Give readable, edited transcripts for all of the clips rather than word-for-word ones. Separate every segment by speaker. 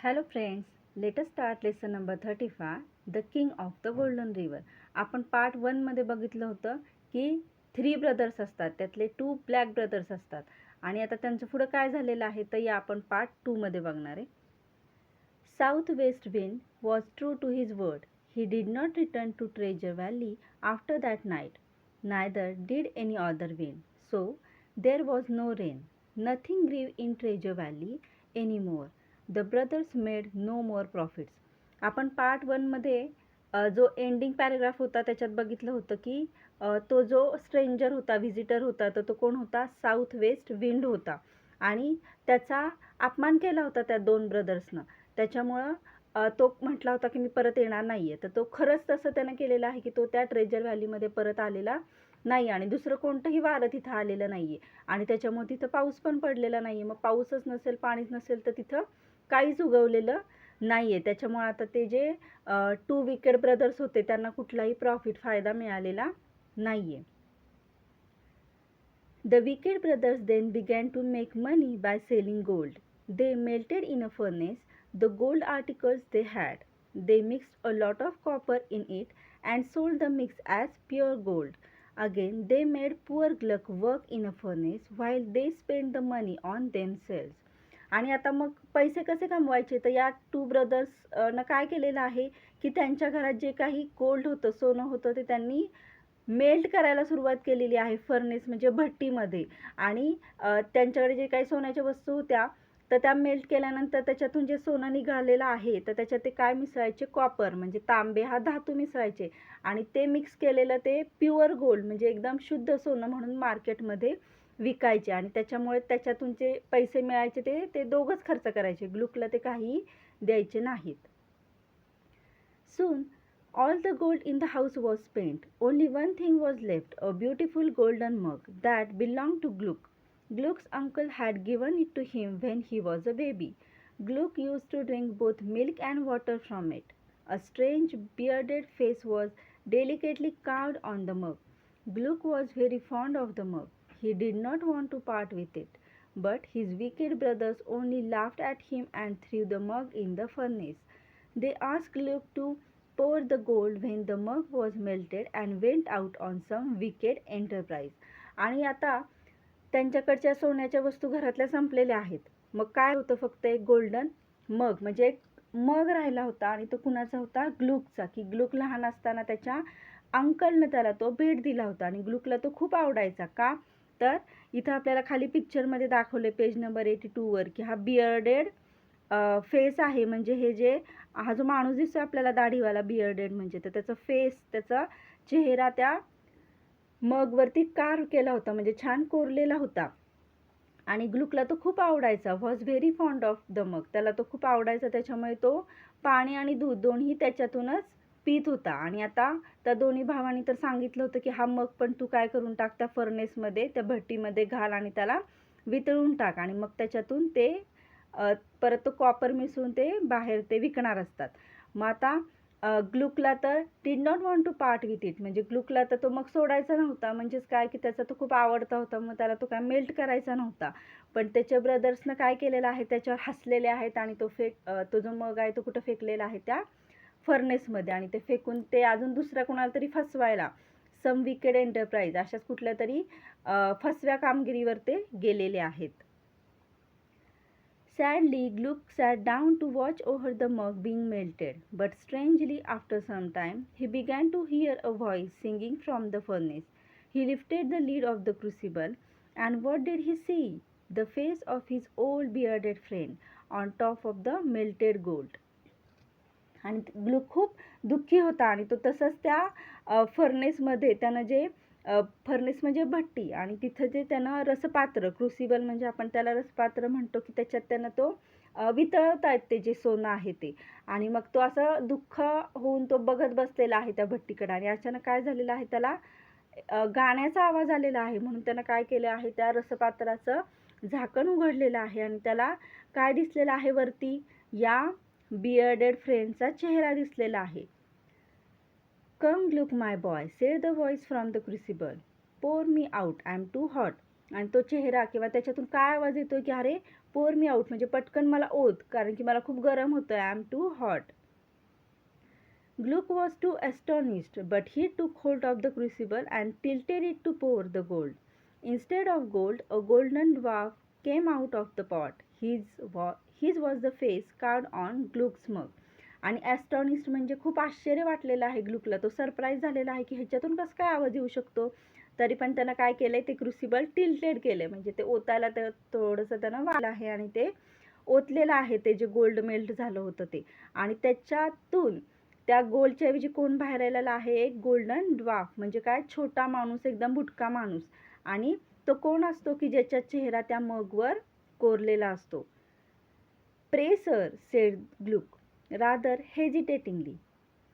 Speaker 1: Hello friends, let us start lesson number 35, The King of the Golden River. आपण part 1 मध्ये बघितलं होतं की 3 ब्रदर्स असतात, त्यातले 2 ब्लॅक ब्रदर्स असतात आणि आता त्यांचं पुढे काय झालेलं आहे तर या आपण पार्ट 2 मध्ये बघणार आहे. South West Wind was true to his word. He did not return to Treasure Valley after that night. Neither did any other wind. So there was no rain. Nothing grew in Treasure Valley anymore. The brothers made no more profits. आपण part 1 मध्ये जो ending paragraph होता त्याच्यात बघितलं होतं की तो जो स्ट्रेंजर होता, व्हिजिटर होता, तर तो कोण होता? साऊथ वेस्ट विंड होता आणि त्याचा अपमान केला होता त्या 2 ब्रदर्सनं. त्याच्यामुळं तो म्हटला होता की मी परत येणार नाही आहे. तर तो खरंच तसं त्यानं केलेलं आहे की तो त्या ट्रेजर व्हॅलीमध्ये परत आलेला नाही आणि दुसरं कोणतंही वारं तिथं आलेलं नाही आहे आणि त्याच्यामुळे तिथं पाऊस पण पडलेला नाही आहे. मग पाऊसच नसेल, पाणीच नसेल तर तिथं काहीच उगवलेलं नाही आहे. त्याच्यामुळे आता ते जे 2 विकेड ब्रदर्स होते त्यांना कुठलाही प्रॉफिट फायदा मिळालेला नाही आहे. The wicked brothers then began to make money by selling gold. They melted in a furnace the gold articles they had. They mixed a lot of copper in it and sold the mix as pure gold. Again, they made poor Gluck work in a furnace while they spent the money on themselves. आणि आता मग पैसे कसे कमवायचे तर या 2 brothers न काय केलेलं आहे की त्यांच्या घरात जे काही गोल्ड होतं, सोनं होतं, ते त्यांनी मेल्ट करायला सुरुवात केलेली आहे फर्नेस म्हणजे भट्टीमध्ये आणि त्यांच्याकडे जे काही सोन्याच्या वस्तू होत्या तर त्या मेल्ट केल्यानंतर त्याच्यातून जे सोनं निघालेलं आहे तर त्याच्यात ते काय मिसळायचे? कॉपर म्हणजे तांबे हा धातू मिसळायचे आणि ते मिक्स केलेलं ते प्युअर गोल्ड म्हणजे एकदम शुद्ध सोनं म्हणून मार्केटमध्ये विकायचे आणि त्याच्यामुळे त्याच्यातून जे पैसे मिळायचे ते दोघंच खर्च करायचे. ग्लुकला ते काही द्यायचे नाहीत. Soon all the gold in the house was spent. Only one thing was left, a beautiful golden mug that belonged to Gluck. Gluck's uncle had given it to him when he was a baby. Gluck used to drink both milk and water from it. A strange bearded face was delicately carved on the mug. Gluck was very fond of the mug. He did not want to part with it. But his wicked brothers only laughed at him and threw the mug in the furnace. They asked Gluck to pour the gold when the mug was melted and went out on some wicked enterprise. आणि आता त्यांच्याकडच्या सोन्याच्या वस्तू घरातल्या संपलेल्या आहेत. मग काय होतं? फक्त एक गोल्डन मग म्हणजे एक मग राहिला होता आणि तो कुणाचा होता? ग्लुकचा. की ग्लुक लहान असताना त्याच्या अंकलनं त्याला तो भेट दिला होता आणि ग्लुकला तो खूप आवडायचा. का? तर इथं आपल्याला खाली पिक्चरमध्ये दाखवले पेज नंबर 82 वर की हा बियर्डेड फेस आहे म्हणजे हे जे हा जो माणूस दिसतो आपल्याला दाढीवाला बियर्डेड म्हणजे तर त्याचा फेस, त्याचा चेहरा त्या मगवरती कार्व केला होता म्हणजे छान कोरलेला होता आणि ग्लुकला तो खूप आवडायचा. Was very fond of the मग. त्याला तो खूप आवडायचा त्याच्यामुळे तो पाणी आणि दूध दोन्ही त्याच्यातूनच पीत होता. आणि आता त्या दोन्ही भावांनी तर सांगितलं होतं की हा मग पण तू काय करून टाक त्या फर्नेसमध्ये, त्या भट्टीमध्ये घाल आणि त्याला वितळून टाक आणि मग त्याच्यातून ते परत तो कॉपर मिसळून ते बाहेर ते विकणार असतात. मग आता ग्लुकला तर did not want to part with it म्हणजे ग्लुकला तर तो मग सोडायचा नव्हता. म्हणजेच काय की त्याचा तो खूप आवडता होता मग त्याला तो काय मेल्ट करायचा नव्हता. पण त्याच्या ब्रदर्सनं काय केलेलं आहे त्याच्यावर हसलेले आहेत आणि तो जो मग आहे तो कुठं फेकलेला आहे? त्या फर्नेसमध्ये आणि ते फेकून ते अजून दुसऱ्या कोणाला तरी फसवायला सम विकेड एंटरप्राइज अशाच कुठल्या तरी फसव्या कामगिरीवर ते गेलेले आहेत. Sadly, Gluck sat down to watch over the mug being melted, but strangely, after some time, he began to hear a voice singing from the furnace. He lifted the lid of the crucible, and what did he see? The face of his old bearded friend on top of the melted gold. आणि ग्लुक खूप दुःखी होता आणि तो तसंच त्या फर्नेसमध्ये त्यानं जे फर्नेस म्हणजे भट्टी आणि तिथं जे त्यानं रसपात्र, क्रुसिबल म्हणजे आपण त्याला रसपात्र म्हणतो की त्याच्यात त्यानं तो वितळवता येते जे सोनं आहे ते आणि मग तो असं दुःख होऊन तो बघत बसलेला आहे त्या भट्टीकडे आणि अचानक काय झालेलं आहे त्याला गाण्याचा आवाज आलेला आहे म्हणून त्यानं काय केलं आहे त्या रसपात्राचं झाकण उघडलेलं आहे आणि त्याला काय दिसलेलं आहे वरती? या बियर्डेड फ्रेंडचा चेहरा दिसलेला आहे. Come Gluck my boy, said the voice from the crucible. Pour me out, I am too hot. आणि तो चेहरा किंवा त्याच्यातून काय आवाज येतोय की अरे pour me out म्हणजे पटकन मला ओत, कारण की मला खूप गरम होतं. I am too hot. Gluck was too astonished, but he took hold of the crucible and tilted it to pour the gold. Instead of gold, a golden dwarf came out of the pot. His was the face carved on Gluck's mug. आणि ॲस्टॉनिस्ट म्हणजे खूप आश्चर्य वाटलेलं आहे ग्लुकला. तो surprise झालेला आहे की ह्याच्यातून कसं काय आवाज येऊ शकतो. तरी पण त्यानं काय केलंय, ते क्रुसिबल टिल्टेड केलंय, म्हणजे ते ओतायला ते थोडंसं त्यानं वाढलं आहे आणि ते ओतलेलं आहे, ते जे गोल्ड मेल्ट झालं होतं ते. आणि त्याच्यातून त्या गोल्डच्या ऐवजी कोण बाहेर आलेला आहे, एक गोल्डन ड्वार्फ, म्हणजे काय, छोटा माणूस, एकदम बुटका माणूस. आणि तो कोण असतो की ज्याचा चेहरा त्या मगवर कोरलेला असतो. Pray sir, said Gluck rather hesitatingly,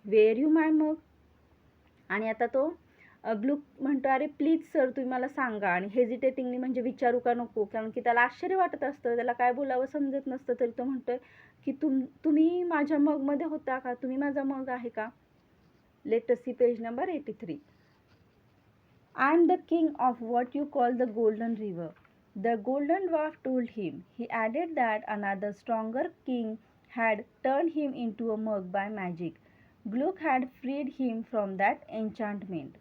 Speaker 1: were you my mug. आणि आता तो ग्लुक म्हणतो, अरे प्लीज सर तुम्ही मला सांगा. आणि हेजिटेटिंगली म्हणजे विचारू का नको, कारण की त्याला आश्चर्य वाटत असतं, त्याला काय बोलावं समजत नसतं. तरी तो म्हणतोय की तुम्ही माझ्या मगमध्ये होता का, तुम्ही माझा मग आहे का. Let us see page number 83. I am the king of what you call the golden river. The golden dwarf told him. He added that another stronger king had turned him into a mug by magic. Gluck had freed him from that enchantment.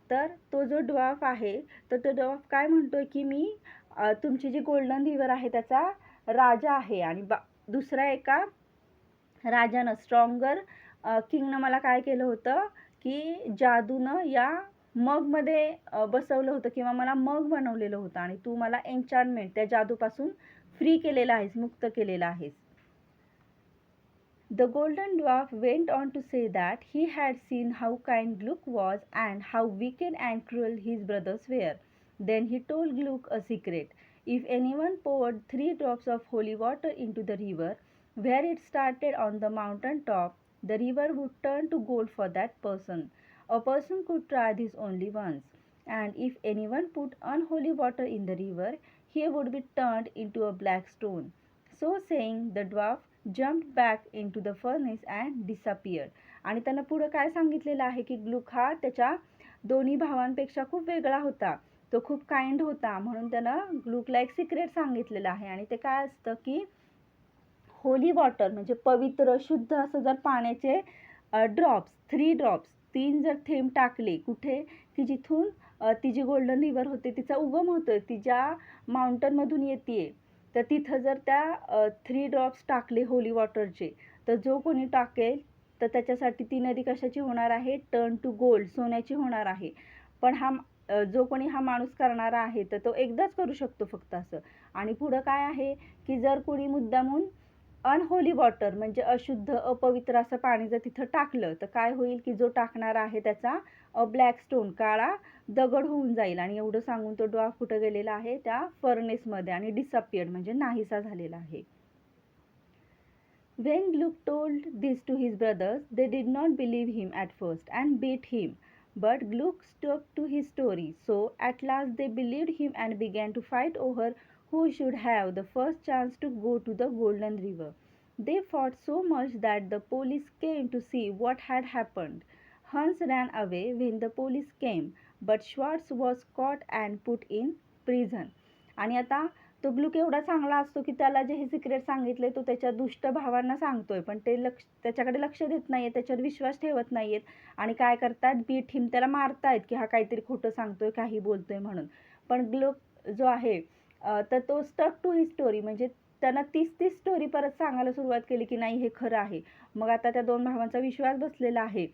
Speaker 1: तर तो जो dwarf आहे, तर तो dwarf काय म्हणतोय की मी तुमची जी गोल्डन रिव्हर आहे त्याचा राजा आहे. आणि दुसऱ्या एका राजानं, स्ट्रॉंगर किंगनं मला काय केलं होतं की जादूनं या मगमध्ये बसवलं होतं, किंवा मला मग बनवलेलं होतं, आणि तू मला एन्चantment, त्या जादूपासून फ्री केलेलं आहेस, मुक्त केलेलं आहेस. The golden dwarf went on to say that he had seen how kind Gluck was and how wicked and cruel his brothers were. Then he told Gluck a secret. If anyone poured 3 drops of holy water into the river, where it started on the mountain top, the river would turn to gold for that person. A person could try this only once, and if anyone put unholy water in the river, he would be turned into a black stone. So saying, the dwarf jumped back into the furnace and disappeared. आणि त्यानं पुढं काय सांगितलेलं आहे की ग्लुक हा त्याच्या दोन्ही भावांपेक्षा खूप वेगळा होता, तो खूप काइंड होता, म्हणून त्यानं ग्लुकला एक सिक्रेट सांगितलेलं आहे. आणि ते काय असतं की होली वॉटर म्हणजे पवित्र शुद्ध असं जर पाण्याचे ड्रॉप्स, 3 ड्रॉप्स, 3 जर थेंब टाकले कुठे, की जिथून ती जी गोल्डन रिव्हर होते तिचा उगम होतोय, ती ज्या माउंटनमधून येते, तर तिथं जर त्या 3 ड्रॉप्स टाकले होली वॉटरचे, तर जो कोणी टाकेल तर त्याच्यासाठी ती नदी कशाची होणार आहे, टर्न टू गोल्ड, सोन्याची होणार आहे. पण जो कोणी हा माणूस करणारा आहे तर तो एकदाच करू शकतो फक्त असं. आणि पुढं काय आहे की जर कोणी मुद्दामून अनहोली वॉटर म्हणजे अशुद्ध, अपवित्र असं पाणी जर तिथं टाकलं, तर काय होईल की जो टाकणारा आहे त्याचा ब्लॅक स्टोन, काळा दगड होऊन जाईल. आणि एवढं सांगून तो ड्वार्फ कुठं गेलेला आहे, त्या फर्नेसमध्ये, आणि डिसअपियर्ड म्हणजे नाहीसा झालेला आहे. When Gluck told this to his brothers, they did not believe him at first and beat him. But Gluck stuck to his story, so at last they believed him and began to fight over who should have the first chance to go to the Golden River. They fought so much that the police came to see what had happened. Hans ran away when the police came, but Schwartz was caught and put in prison. आणि आता तो ग्लुक एवढा चांगला असतो की त्याला जे हे सिक्रेट सांगितले तो त्याच्या दुष्ट भावांना सांगतोय, पण ते त्याच्याकडे लक्ष देत नाहीये, त्याच्यावर विश्वास ठेवत नाहीयेत, आणि काय करतात, बीट हिम, त्याला मारतायत की हा काहीतरी खोटं सांगतोय, काही बोलतोय म्हणून. पण ग्लुक जो आहे तर तो स्टक टू ही स्टोरी, म्हणजे त्यानं तीच स्टोरी परत सांगायला सुरुवात केली की नाही हे खरं आहे. मग आता त्या 2 भावांचा विश्वास बसलेला आहे.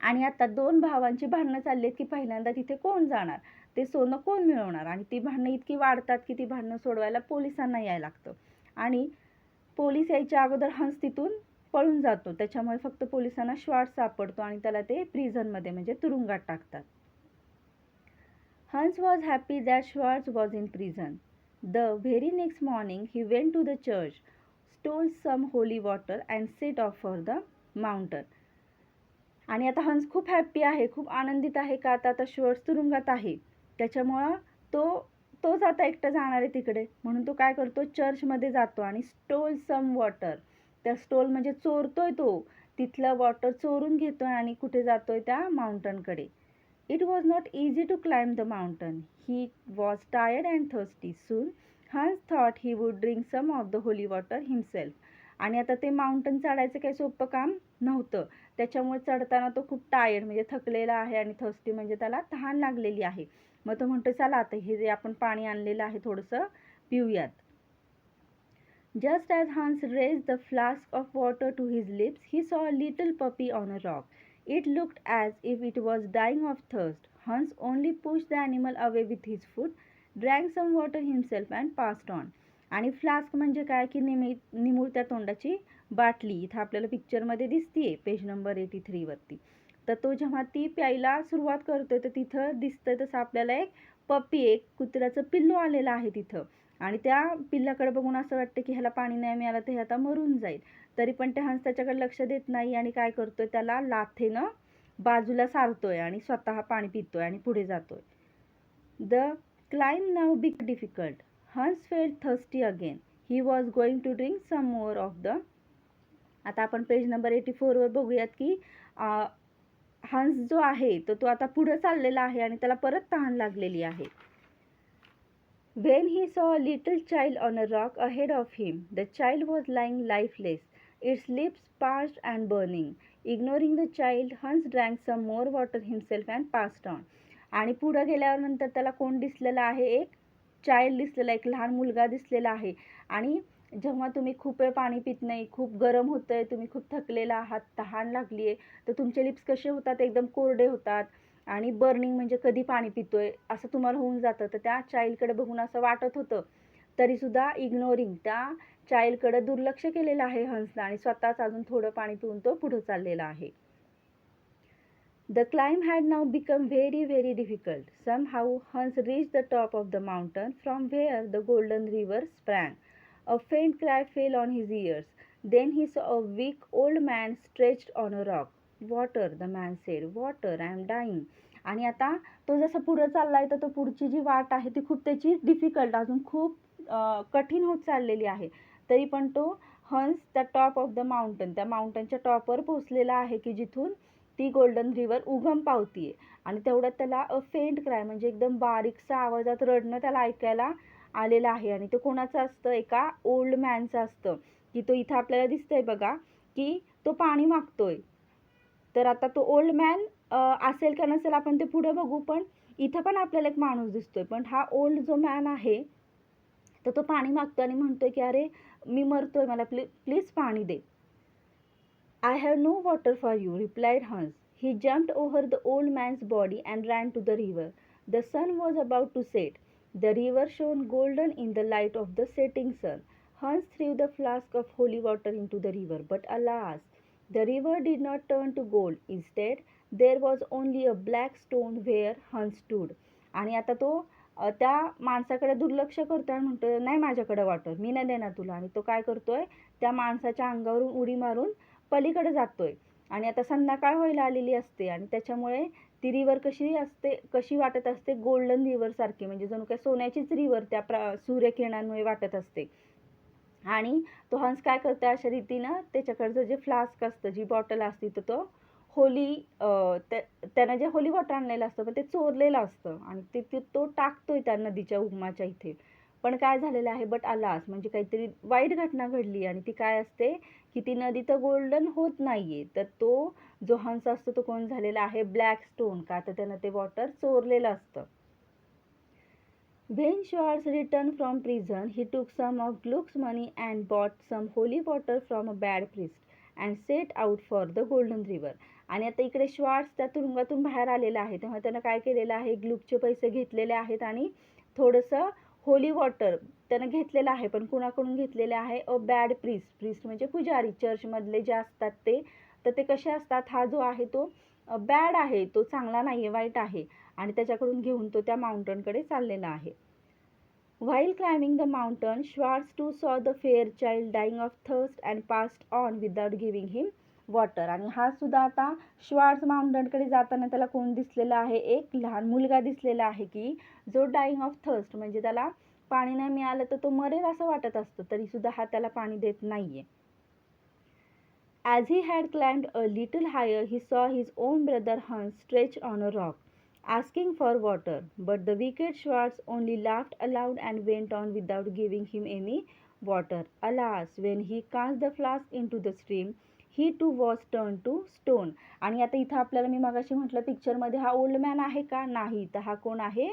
Speaker 1: आणि आता 2 भावांची भांडणं चालली आहेत की पहिल्यांदा तिथे कोण जाणार, ते सोनं कोण मिळवणार. आणि ती भांडणं इतकी वाढतात की ती भांडणं सोडवायला पोलिसांना यायला लागतं. आणि पोलीस यायच्या अगोदर हंस तिथून पळून जातो, त्याच्यामुळे फक्त पोलिसांना श्वार्ट्झ सापडतो आणि त्याला ते प्रिझनमध्ये म्हणजे तुरुंगात टाकतात. Hans was happy that Schwartz was in prison. The very next morning he went to the church, stole some holy water and set off for the mountain. आणि आता हंस खूप हॅप्पी आहे, खूप आनंदित आहे का आता श्वार्ट्झ तुरुंगात आहे, त्याच्यामुळं तोच आता एकटा जाणार आहे तिकडे. म्हणून तो काय करतो, चर्चमध्ये जातो आणि स्टोल सम वॉटर, त्या स्टोल म्हणजे चोरतोय, तो तिथलं वॉटर चोरून घेतोय आणि कुठे जातोय, त्या माउंटनकडे. It was not easy to climb the mountain. He was tired and thirsty. Soon Hans thought he would drink some of the holy water himself. आणि आता ते माउंटन चढायचं काही सोपं काम नव्हतं. त्याच्यामुळे चढताना तो खूप टायर्ड म्हणजे थकलेला आहे आणि थर्स्टी म्हणजे त्याला तहान लागलेली आहे. मग तो म्हणतो चला आता हे जे आपण पाणी आणलेलं आहे थोडंसं पिऊयात. Just as Hans raised the flask of water to his lips, he saw a little puppy on a rock. It looked as if it was dying of thirst. Hans only pushed the animal away with his foot, drank some water himself and passed on. आणि flask म्हणजे काय की निमुळत्या तोंडाची बाटली. इथं आपल्याला पिक्चरमध्ये दिसतीये पेज नंबर 83 वरती. तर तो जेव्हा ती प्यायला सुरुवात करतोय तर तिथं दिसतंय तसं आपल्याला एक पप्पी, एक कुत्र्याचं पिल्लू आलेलं आहे तिथं. आणि त्या पिल्लाकडे बघून असं वाटतं की ह्याला पाणी नाही मिळालं तर हे आता मरून जाईल. तरी पण ते हंस त्याच्याकडे लक्ष देत नाही आणि काय करतोय त्याला लाथेनं बाजूला सारतोय आणि स्वतः पाणी पितोय आणि पुढे जातोय. The climb now become difficult. Hans felt thirsty again. He was going to drink some more of the. आता आपण पेज नंबर 84 वर बघूयात की हंस जो आहे तो आता पुढे चाललेला आहे आणि त्याला परत तहान लागलेली आहे. When he saw a little child on a rock ahead of him, the child was lying lifeless, its lips parched and burning. Ignoring the child, Hans drank some more water himself and passed on. आणि पुढे गेल्यावर नंतर त्याला कोण दिसलेला आहे? एक child दिसलेला, एक लहान मुलगा दिसलेला आहे. आणि जेव्हा तुम्ही खूप वेळ पाणी पित नाही, खूप गरम होतंय, तुम्ही खूप थकलेला आहात, तहान लागली आहे, तर तुमचे लिप्स कसे होतात? एकदम कोरडे होतात आणि बर्निंग म्हणजे कधी पाणी पितोय असं तुम्हाला होऊन जातं. तर त्या चाइल्डकडे बघून असं वाटत होतं. तरीसुद्धा इग्नोरिंग, त्या चाइल्डकडे दुर्लक्ष केलेलं आहे हंसनं आणि स्वतःच अजून थोडं पाणी पिऊन तो पुढे चाललेला आहे. The climb had now become very, very difficult. Somehow Hans reached the top of the mountain from where the golden river sprang. A faint cry fell on his ears. Then he saw a weak old man stretched on a rock. Water, the man said. Water, I am dying. आणि आता तो जसा पुढे चाललाय तर तो पुढची जी वाट आहे ती खूप त्याची डिफिकल्ट, अजून खूप कठीण होत चाललेली आहे. तरी पण तो हंस त्या टॉप ऑफ द माउंटन, त्या माउंटनच्या टॉपवर पोहोचलेला आहे की जिथून ती गोल्डन रिव्हर उगम पावतीये. आणि तेवढ्यात त्याला अ फेंट क्राय म्हणजे एकदम बारीकसा आवाजात रडणं त्याला ऐकायला आलेलं आहे. आणि ते कोणाचं असतं? एका ओल्ड मॅनचं असतं. की तो इथं आपल्याला दिसतंय बघा की तो पाणी मागतोय. तर आता तो ओल्ड मॅन असेल का नसेल आपण ते पुढे बघू. पण इथं पण आपल्याला एक माणूस दिसतोय. पण हा ओल्ड जो मॅन आहे तर तो पाणी मागतो आणि म्हणतोय की अरे मी मरतोय, मला प्लीज पाणी दे. I have no water for you, replied Hans. He jumped over the old man's body and ran to the river. The sun was about to set. The river shone golden in the light of the setting sun. Hans threw the flask of holy water into the river, but alas, the river did not turn to gold. Instead, there was only a black stone where Hans stood. आणि आता तो त्या माणसाकडे दुर्लक्ष करतोय आणि म्हणतोय नाही माझ्याकडे वॉटर, मी नाही देणार तुला. आणि तो काय करतोय? त्या माणसाच्या अंगावरून उडी मारून पलीकडे जातोय. आणि आता संध्याकाळ व्हायला आलेली असते आणि त्याच्यामुळे ती रिव्हर कशी असते, कशी वाटत असते? गोल्डन रिव्हर सारखी, म्हणजे जणू काय सोन्याचीच रिव्हर त्या सूर्यकिरणांमुळे वाटत असते. आणि तो हंस काय करतो? अशा रीतीनं त्याच्याकडचं जे फ्लास्क असतं, जी बॉटल असते, तर तो होली त्यानं जे होली वॉटर आणलेलं असतं पण ते चोरलेलं असतं आणि ते तो टाकतोय त्या नदीच्या उगमाच्या इथे. पण काय झालेलं आहे? बट अलास, म्हणजे काहीतरी वाईट घटना घडली. आणि ती काय असते की ती नदी तर गोल्डन होत नाहीये. तर तो जो हंस असतो तो कोण झालेला आहे? Black stone. का तर त्यानं ते वॉटर चोरलेलं असतं. When Schwartz returned from prison, he took some of Gluck's money and bought some holy water from a bad priest and set out for the Golden River. आणि आता इकडे श्वार्ट्झ त्या तुरुंगातून बाहेर आलेला आहे. तेव्हा त्यानं काय केलेलं आहे? ग्लुकचे पैसे घेतलेले आहेत आणि थोडंसं होली वॉटर त्यानं घेतलेलं आहे. पण कुणाकडून घेतलेले आहे? A bad priest. प्रिस्ट म्हणजे पुजारी, चर्चमधले जे असतात ते. तर ते कसे असतात? हा जो आहे तो बॅड आहे, तो चांगला नाही आहे, वाईट आहे. आणि त्याच्याकडून घेऊन तो त्या माउंटनकडे चाललेला आहे. While climbing the mountain, Schwartz too saw the fair child dying of thirst and passed on without giving him water. आणि हा सुद्धा आता श्वार्ट्झ माउंटनकडे जाताना त्याला कोण दिसलेला आहे? एक लहान मुलगा दिसलेला आहे की जो डाईंग ऑफ थर्स्ट, म्हणजे त्याला पाणी नाही मिळालं तर तो मरेल असं वाटत असतं, तरी सुद्धा हा त्याला पाणी देत नाहीये. As he had climbed a little higher, he saw his own brother Hans stretched on a rock. asking for water. But the wicked Schwartz only laughed aloud and went on without giving him any water. Alas, when he cast the flask into the stream, he too was turned to stone. आणि आता इथं आपल्याला मी मगाशी म्हटलं पिक्चरमध्ये हा old man आहे का? नाही. तर हा कोण आहे?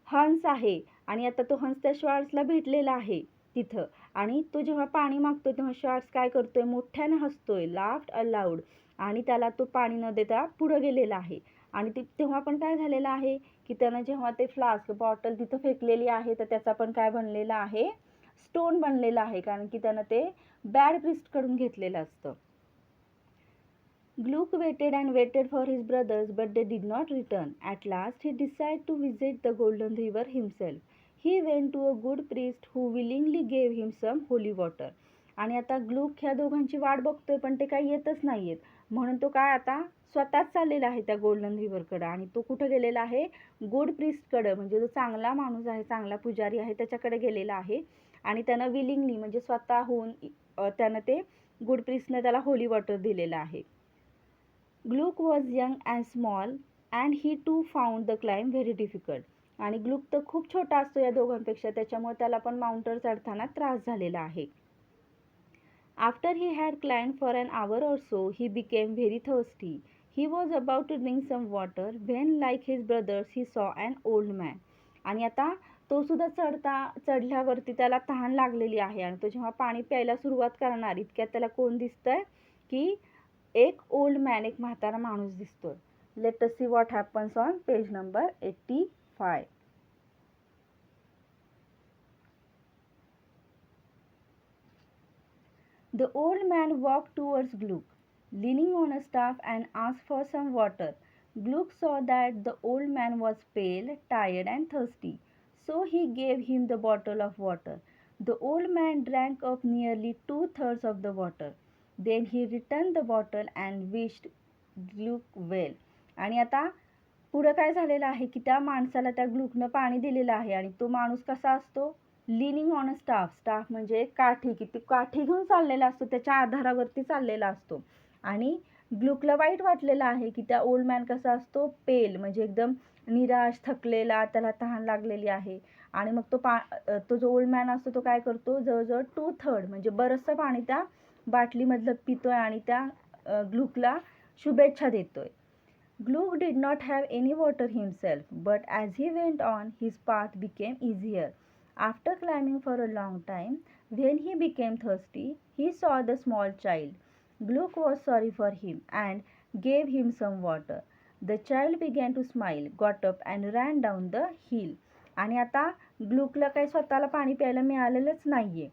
Speaker 1: हंस आहे. आणि आता तो हंस त्या श्वार्ट्सला भेटलेला आहे तिथं. आणि तो जेव्हा पाणी मागतो तेव्हा श्वार्ट्स काय करतोय? मोठ्याने हसतोय, लाफ्ड अलाउड. आणि त्याला तो पाणी न देता पुढं गेलेला आहे. आणि तेव्हा पण काय झालेलं आहे की त्यानं जेव्हा ते फ्लास्क बॉटल तिथं फेकलेली आहे तर त्याचा पण काय बनलेला आहे? स्टोन बनलेला आहे, कारण की त्यानं ते बॅड प्रिस्टकडून घेतलेलं असतं. Gluck waited and waited for his brothers, but they did not return. At last he decided to visit the Golden River himself. He went to a good priest who willingly gave him some holy water. आणि आता ग्लुक ह्या दोघांची वाट बघतोय पण ते काही येतच नाहीयेत. म्हणून तो काय आता स्वतःच चाललेला आहे त्या गोल्डन रिव्हरकडे. आणि तो कुठं गेलेला आहे? गुड प्रिस्टकडे, म्हणजे जो चांगला माणूस आहे, चांगला पुजारी आहे त्याच्याकडे गेलेला आहे. आणि त्यानं विलिंगली म्हणजे स्वतःहून त्यानं ते गुड प्रिस्टनं त्याला होली वॉटर दिलेलं आहे. Gluck was young and small and he too found the climb very difficult. आणि ग्लुक तर खूप छोटा असतो या दोघांपेक्षा, त्याच्यामुळे त्याला पण माउंटवर चढताना त्रास झालेला आहे. After he had climbed for an hour or so, he became very thirsty. He was about to drink some water when, like his brothers, he saw an old man. आणि आता तो सुद्धा चढल्यावरती त्याला तहान लागलेली आहे. आणि तो जेव्हा पाणी प्यायला सुरुवात करणार इतक्यात त्याला कोण दिसतंय की एक ओल्ड मॅन, एक म्हातारा माणूस दिसतोय. Late us see what happens on page number 85. The old man walked towards Gluck, leaning on a staff and asked for some water. Gluck saw that the old man was pale, tired and thirsty, so he gave him the bottle of water. The old man drank up nearly 2/3 of the water. Then he returned the bottle and wished Gluck well. आणि आता पुढं काय झालेलं आहे की त्या माणसाला त्या ग्लुकनं पाणी दिलेलं आहे. आणि तो माणूस कसा असतो? Leaning on a staff. Staff म्हणजे काठी, की ती काठी घेऊन चाललेला असतो, त्याच्या आधारावरती चाललेला असतो. आणि ग्लुकला वाईट वाटलेलं आहे की त्या ओल्ड मॅन कसा असतो? पेल, म्हणजे एकदम निराश, थकलेला, त्याला तहान लागलेली आहे. आणि मग तो जो ओल्ड मॅन असतो तो काय करतो? जवळजवळ 2/3 म्हणजे बरंचसं पाणी त्या बाटलीमधलं पितोय आणि त्या ग्लुकला शुभेच्छा देतोय. Gluck did not have any water himself, but as he went on, his path became easier. After climbing for a long time, when he became thirsty, he saw the small child. Gluck was sorry for him and gave him some water. The child began to smile, got up and ran down the hill. आणि आता ग्लुकला काही स्वतःला पाणी प्यायला मिळालेलंच नाहीये.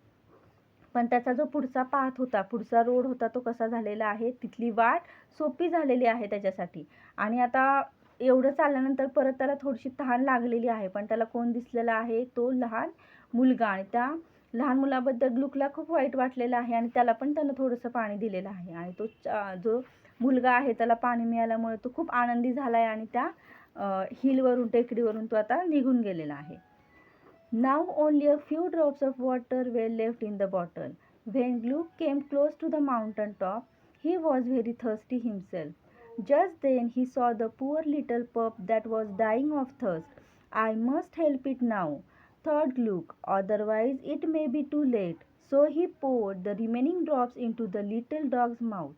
Speaker 1: पण त्याचा जो पुढचा पाथ होता, पुढचा रोड होता, तो कसा झालेला आहे? तिथली वाट सोपी झालेली आहे त्याच्यासाठी. आणि आता एवढं चालल्यानंतर परत त्याला थोडीशी तहान लागलेली आहे. पण त्याला कोण दिसलेला आहे? तो लहान मुलगा. आणि त्या लहान मुलाबद्दल ग्लुकला खूप वाईट वाटलेलं आहे आणि त्याला पण त्यानं थोडंसं पाणी दिलेलं आहे. आणि तो जो मुलगा आहे त्याला पाणी मिळाल्यामुळे तो खूप आनंदी झाला आहे आणि त्या हिलवरून, टेकडीवरून तो आता निघून गेलेला आहे. Now only a few drops of water were left in the bottle. When Gluck came close to the mountain top, he was very thirsty himself. Just then he saw the poor little pup that was dying of thirst. I must help it now, thought Gluck, otherwise it may be too late. So he poured the remaining drops into the little dog's mouth.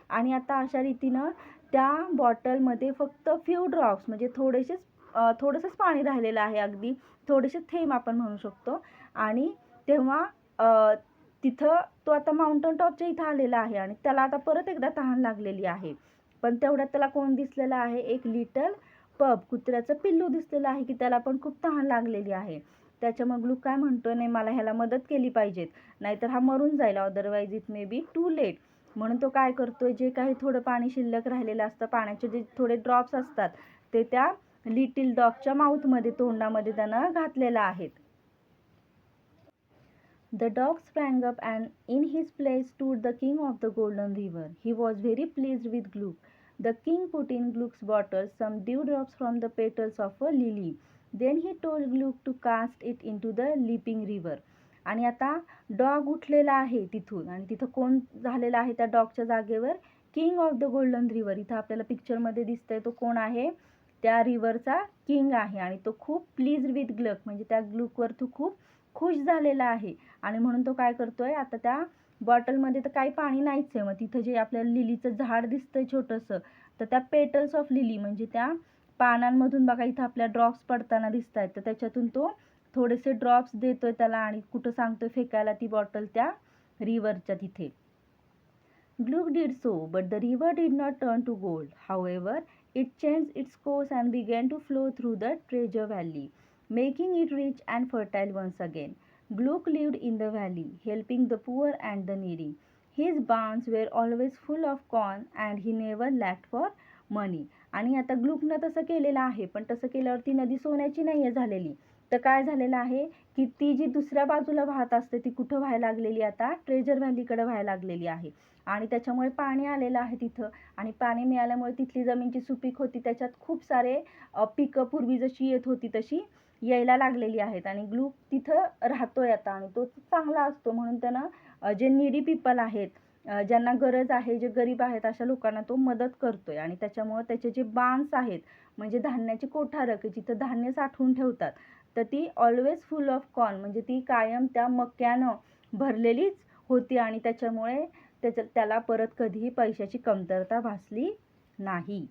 Speaker 1: आणि आता अशा रीतीनं त्या बॉटलमध्ये फक्त few drops म्हणजे थोडंसंच पाणी राहिलेलं आहे, अगदी थोडेसे थेंब आपण म्हणू शकतो. आणि तेव्हा तिथं तो आता माउंटन टॉपच्या इथं आलेला आहे आणि त्याला आता परत एकदा तहान लागलेली आहे. पण तेवढ्यात त्याला कोण दिसलेलं आहे? एक लिटल पप, कुत्र्याचं पिल्लू दिसलेलं आहे की त्याला पण खूप तहान लागलेली आहे. त्याच्यामुळे ग्लुक काय म्हणतो? नाही, मला ह्याला मदत केली पाहिजेत, नाहीतर हा मरून जाईल, otherwise it may be too late. म्हणून तो काय करतोय? जे काही थोडं पाणी शिल्लक राहिलेलं असतं, पाण्याचे जे थोडे ड्रॉप्स असतात ते त्या लिटिल डॉगच्या माउथमध्ये, तोंडामध्ये त्यानं घातलेला आहेत. The dog sprang up and in his place stood the king of the golden river. He was very pleased with Gluck. The king put in Gluck's bottle some dewdrops from the petals of a lily. Then he told Gluck to cast it into the leaping river. आणि आता dog उठलेला आहे तिथून आणि तिथं कोण झालेला आहे त्या डॉगच्या जागेवर? King of the golden river. इथं आपल्याला पिक्चरमध्ये दिसतंय तो कोण आहे? त्या रिव्हरचा किंग आहे आणि तो खूप प्लीज विथ ग्लक, म्हणजे त्या ग्लुकवर तो खूप खुश झालेला आहे. आणि म्हणून तो काय करतोय, आता त्या बॉटलमध्ये तर काही पाणी नाहीच आहे. मग तिथं जे आपल्याला लिलीचं झाड दिसतंय छोटंसं, तर त्या पेटल्स ऑफ लिली म्हणजे त्या पानांमधून बघा इथं आपल्या ड्रॉप्स पडताना दिसत आहेत, तर त्याच्यातून तो थोडेसे ड्रॉप्स देतोय त्याला आणि कुठं सांगतोय फेकायला ती बॉटल त्या रिव्हरच्या तिथे. Gluck did so, but the river did not turn to gold. However, it changed its course and began to flow through the treasure valley, making it rich and fertile once again. Gluck lived in the valley, helping the poor and the needy. His barns were always full of corn and he never lacked for money. आणि आता ग्लुकनं तसं केलेलं आहे, पण तसं केल्यावर ती नदी सोन्याची नाही आहे झालेली. तर काय झालेलं आहे की ती जी दुसऱ्या बाजूला वाहत असते ती कुठं व्हायला लागलेली, आता ट्रेजर व्हॅलीकडे व्हायला लागलेली आहे. आणि त्याच्यामुळे पाणी आलेलं आहे तिथं, आणि पाणी मिळाल्यामुळे तिथली जमीन जी सुपीक होती त्याच्यात खूप सारे पिकं पूर्वी जशी येत होती तशी यायला लागलेली आहेत. आणि ग्लूक तिथं राहतोय आता आणि तो चांगला असतो, म्हणून त्यानं जे नीडी पीपल आहेत, ज्यांना गरज आहे, जे गरीब आहेत अशा लोकांना तो मदत करतोय. आणि त्याच्यामुळे त्याचे जे बान्स आहेत म्हणजे धान्याची कोठारं की जिथं धान्य साठवून ठेवतात, तर ती ऑलवेज फुल ऑफ कॉर्न म्हणजे ती कायम त्या मक्यानं भरलेलीच होती. आणि त्याच्यामुळे त्याला परत कधीही पैशाची कमतरता भासली नाही.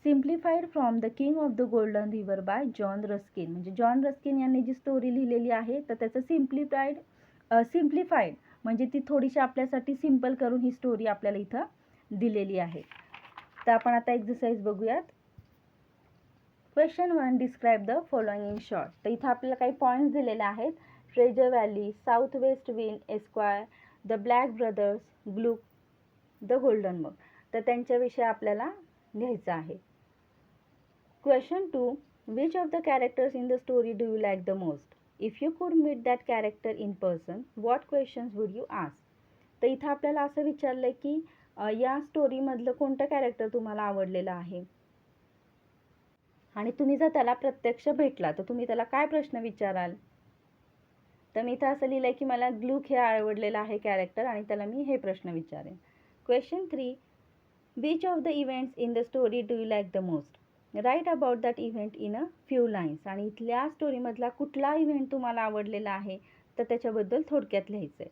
Speaker 1: Simplified from the king of the golden river bye John Ruskin, म्हणजे जॉन रस्किन यांनी जी स्टोरी लिहिलेली आहे तर त्याचं सिम्प्लिफाईड म्हणजे ती थोडीशी आपल्यासाठी सिम्पल करून ही स्टोरी आपल्याला इथं दिलेली आहे. तर आपण आता एक्सरसाइज बघूयात. Question 1, describe the following in short. तर इथं आपल्याला काही पॉईंट्स दिलेले आहेत. Treasure valley, south west wind, esquire, the black brothers, Gluck, the golden mug. तर त्यांच्याविषयी आपल्याला लिहायचं आहे. Question 2, which of the characters in the story do you like the most? If you could meet that character in person, what questions would you ask? तर इथं आपल्याला असं विचारलं की या स्टोरीमधलं कोणतं कॅरेक्टर तुम्हाला आवडलेलं आहे आणि तुम्ही जर त्याला प्रत्यक्ष भेटला तर तुम्ही त्याला काय प्रश्न विचाराल? तर मी इथं असं लिहिलं आहे की मला ग्लूक हे आवडलेलं आहे कॅरेक्टर आणि त्याला मी हे प्रश्न विचारेन. Question 3, which of the events in the story do you like the most? Write about that event in a few lines. आणि इथल्या स्टोरीमधला कुठला इव्हेंट तुम्हाला आवडलेला आहे तर त्याच्याबद्दल थोडक्यात लिहायचं आहे.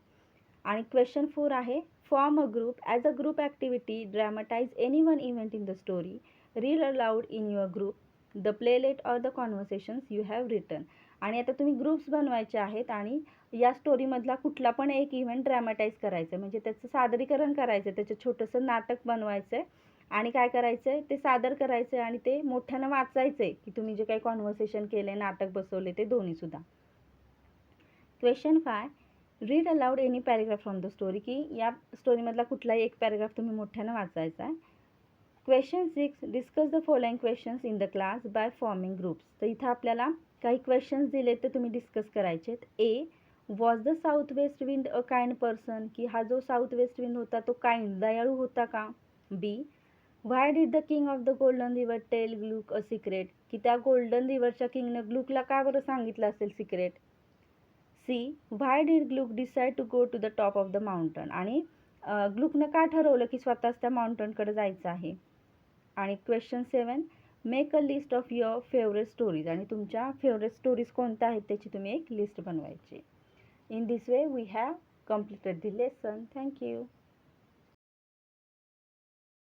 Speaker 1: आणि क्वेश्चन 4 आहे, form a group as a group activity, dramatize any one event in the story, read aloud in your group the playlet or the conversations you have written. आणि आता तुम्ही ग्रुप्स बनवायचे आहेत आणि या स्टोरीमधला कुठला पण एक इव्हेंट ड्रॅमटाईज करायचं म्हणजे त्याचं सादरीकरण करायचं, त्याचं छोटंसं नाटक बनवायचं आहे आणि काय करायचं आहे ते सादर करायचं आहे आणि ते मोठ्यानं वाचायचं आहे की तुम्ही जे काही कॉन्व्हर्सेशन केले, नाटक बसवले ते दोन्हीसुद्धा. Question 5, read aloud any paragraph from the story, की या स्टोरीमधला कुठलाही एक पॅरेग्राफ तुम्ही मोठ्यानं वाचायचा आहे. Question 6, discuss the following questions in the class by forming groups. तर इथं आपल्याला काही क्वेश्चन्स दिले तर तुम्ही डिस्कस करायचे आहेत. A, was the south west wind a kind person, की हा जो साऊथ वेस्ट विंड होता तो काइंड दयाळू होता का? B, why did the king of the golden river tell Gluck a secret, की त्या गोल्डन रिव्हरच्या किंगनं ग्लुकला का बरं सांगितलं असेल secret? C, why did Gluck decide to go to the top of the mountain, आणि ग्लुकनं का ठरवलं की स्वतःच त्या माउंटनकडे जायचं आहे? आणि question 7, make a list of your favourite stories, आणि तुमच्या फेवरेट स्टोरीज कोणत्या आहेत त्याची तुम्ही एक लिस्ट बनवायची. In this way we have completed the lesson. Thank you.